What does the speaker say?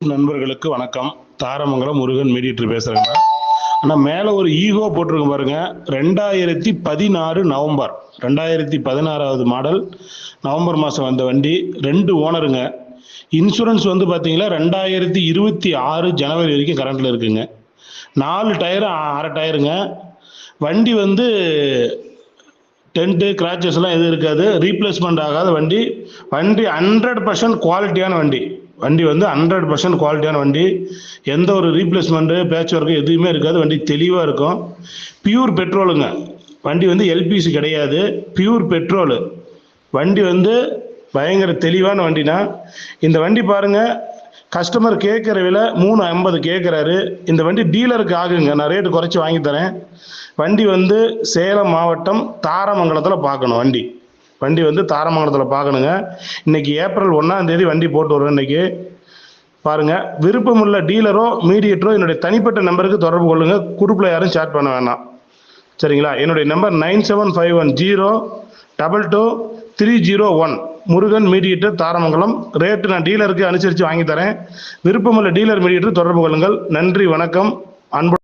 நண்பர்களுக்கு வணக்கம். தாரமங்கலம் முருகன் மீடியேட்டர் பேசுறேங்க. ஆனா மேல ஒரு ஈகோ போட்டிருக்கு பாருங்க. 2016 நவம்பர் 2016வது மாடல் நவம்பர் மாசம் வந்த வண்டி. 2 ஓனருங்க. இன்சூரன்ஸ் வந்து பாத்தீங்கன்னா 2026 ஜனவரி வரைக்கும் கரண்ட்ல இருக்குங்க. 4 டயர் அரை டயருங்க. வண்டி வந்து டென்ட் கிராச்சஸ் எல்லாம் எதுவும் இருக்காது. ரீப்ளேஸ்மெண்ட் ஆகாத வண்டி. வண்டி 100% குவாலிட்டியான வண்டி. வண்டி வந்து 100% குவாலிட்டியான வண்டி. எந்த ஒரு ரீப்ளேஸ்மெண்ட் பேட்ச் ஒர்க் எதுவுமே இருக்காது. வண்டி தெளிவா இருக்கும். பியூர் பெட்ரோலுங்க. வண்டி வந்து எல்பிசி கிடையாது. Pure petrol. வண்டி வந்து பயங்கர தெளிவான வண்டினா. இந்த வண்டி பாருங்க, கஸ்டமர் கேட்குற விலை 350 கேட்குறாரு. இந்த வண்டி டீலருக்கு ஆகுங்க. நான் ரேட்டு குறைச்சி வாங்கி தரேன். வண்டி வந்து சேலம் மாவட்டம் தாரமங்கலத்தில் பார்க்கணும். வண்டி வந்து தாரமங்கலத்தில் பார்க்கணுங்க. இன்னைக்கு ஏப்ரல் 1ஆம் தேதி வண்டி போட்டு வரும். இன்னைக்கு பாருங்க, விருப்பமுள்ள டீலரோ மீடியேட்டரோ என்னுடைய தனிப்பட்ட நம்பருக்கு தொடர்பு கொள்ளுங்க. குரூப்பில் யாரும் சேட் பண்ண வேணாம். சரிங்களா? என்னுடைய number 9751022301. Murugan mediator Tharamangalam. Rate நான் டீலருக்கு அனுசரித்து வாங்கி தரேன். விருப்பமுள்ள டீலர் மீடியேட்டர் தொடர்பு கொள்ளுங்கள். நன்றி, வணக்கம். அன்பு